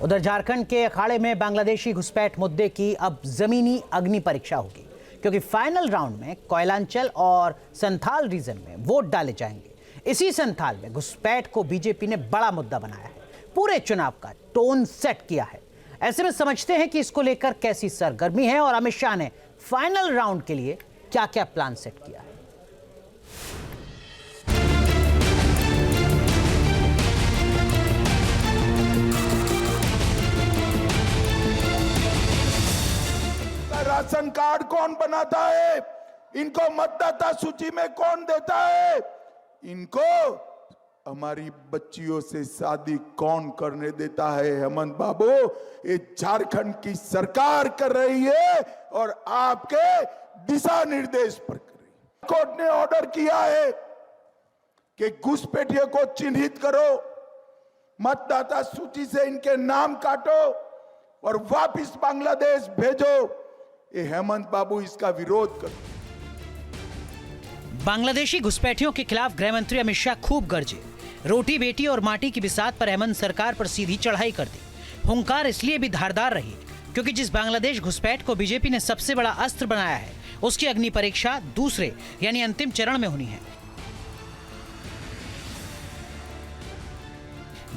उधर झारखंड के अखाड़े में बांग्लादेशी घुसपैठ मुद्दे की अब जमीनी अग्नि परीक्षा होगी, क्योंकि फाइनल राउंड में कोयलांचल और संथाल रीजन में वोट डाले जाएंगे। इसी संथाल में घुसपैठ को बीजेपी ने बड़ा मुद्दा बनाया है, पूरे चुनाव का टोन सेट किया है। ऐसे में समझते हैं कि इसको लेकर कैसी सरगर्मी है और अमित शाह ने फाइनल राउंड के लिए क्या क्या प्लान सेट किया है। राशन कार्ड कौन बनाता है, इनको मतदाता सूची में कौन देता है, इनको हमारी बच्चियों से शादी कौन करने देता है। हेमंत बाबू, ये झारखंड की सरकार कर रही है और आपके दिशा निर्देश पर कर रही है। कोर्ट ने ऑर्डर किया है कि घुसपैठियों को चिन्हित करो, मतदाता सूची से इनके नाम काटो और वापस बांग्लादेश भेजो। ये हेमंत बाबू इसका विरोध करो। बांग्लादेशी घुसपैठियों के खिलाफ गृह मंत्री अमित शाह खूब गरजे। रोटी बेटी और माटी की बिसात पर हेमंत सरकार पर सीधी चढ़ाई कर दी। हुंकार इसलिए भी धारदार रही क्योंकि जिस बांग्लादेश घुसपैठ को बीजेपी ने सबसे बड़ा अस्त्र बनाया है, उसकी अग्नि परीक्षा दूसरे यानी अंतिम चरण में होनी है।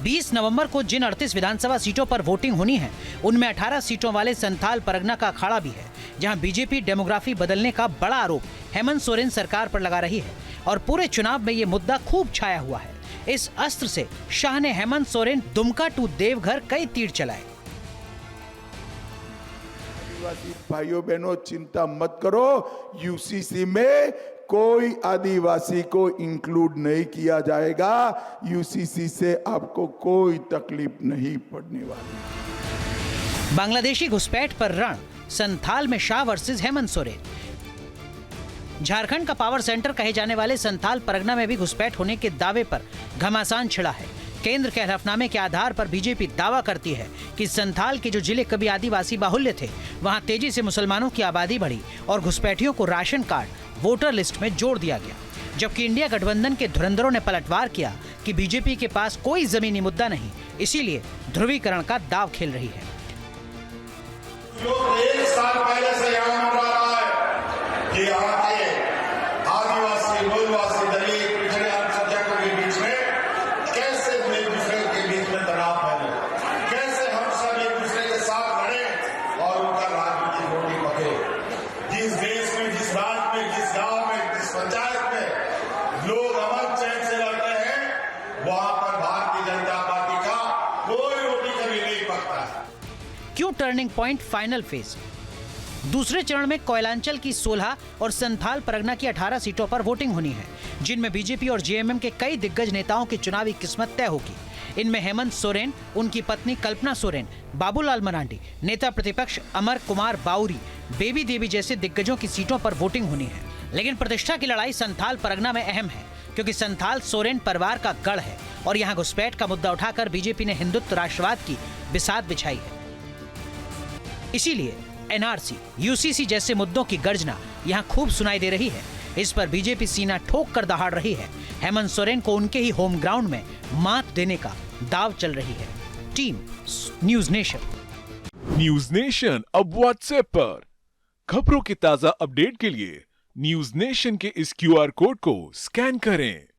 20 नवंबर को जिन 38 विधानसभा सीटों पर वोटिंग होनी है, उनमें 18 सीटों वाले संथाल परगना का अखाड़ा भी है, जहां बीजेपी डेमोग्राफी बदलने का बड़ा आरोप हेमंत सोरेन सरकार पर लगा रही है और पूरे चुनाव में ये मुद्दा खूब छाया हुआ है। इस अस्त्र से शाह ने हेमंत सोरेन दुमका टू देवघर कई तीर चलाए। आदिवासी भाइयों बहनों, चिंता मत करो, यूसीसी में कोई आदिवासी को इंक्लूड नहीं किया जाएगा। यूसीसी से आपको कोई तकलीफ नहीं पड़ने वाली। बांग्लादेशी घुसपैठ पर रण, संथाल में शाह वर्सेस हेमंत सोरेन। झारखंड का पावर सेंटर कहे जाने वाले संथाल परगना में भी घुसपैठ होने के दावे पर घमासान छिड़ा है। केंद्र के हलफनामे के आधार पर बीजेपी दावा करती है कि संथाल के जो जिले कभी आदिवासी बाहुल्य थे, वहां तेजी से मुसलमानों की आबादी बढ़ी और घुसपैठियों को राशन कार्ड वोटर लिस्ट में जोड़ दिया गया। जबकि इंडिया गठबंधन के धुरंधरों ने पलटवार किया कि बीजेपी के पास कोई जमीनी मुद्दा नहीं, इसीलिए ध्रुवीकरण का दाव खेल रही है। जो एक साल पहले से यहाँ बन रहा है कि यहाँ के आदिवासी, मूलवासी, दलित, पिछड़े अल्पसंख्यकों के बीच में कैसे एक दूसरे के बीच में तनाव फैले, कैसे हम सब एक दूसरे के साथ लड़े और उनका राजनीतिक रोटी पके। जिस देश में, जिस राज्य में, जिस गांव में, जिस पंचायत में लोग अमन चैन से लड़ते हैं, वहां पर भारतीय जनता पार्टी का कोई रोटी कभी नहीं पकता है। क्यों टर्निंग पॉइंट फाइनल फेज? दूसरे चरण में कोयलांचल की 16 और संथाल परगना की 18 सीटों पर वोटिंग होनी है, जिनमें बीजेपी और जेएमएम के कई दिग्गज नेताओं की चुनावी किस्मत तय होगी। इनमें हेमंत सोरेन, उनकी पत्नी कल्पना सोरेन, बाबूलाल मरांडी, नेता प्रतिपक्ष अमर कुमार बाउरी, बेबी देवी जैसे दिग्गजों की सीटों पर वोटिंग होनी है। लेकिन प्रतिष्ठा की लड़ाई संथाल परगना में अहम है, क्योंकि संथाल सोरेन परिवार का गढ़ है और यहाँ घुसपैठ का मुद्दा उठाकर बीजेपी ने हिंदुत्व राष्ट्रवाद की बिसात बिछाई है। इसीलिए एनआरसी, यूसीसी जैसे मुद्दों की गर्जना यहाँ खूब सुनाई दे रही है। इस पर बीजेपी सीना ठोक कर दहाड़ रही है। हेमंत सोरेन को उनके ही होम ग्राउंड में मात देने का दाव चल रही है। Team news nation. News nation अब व्हाट्सएप पर खबरों की ताजा अपडेट के लिए न्यूज नेशन के इस क्यूआर कोड को स्कैन करें।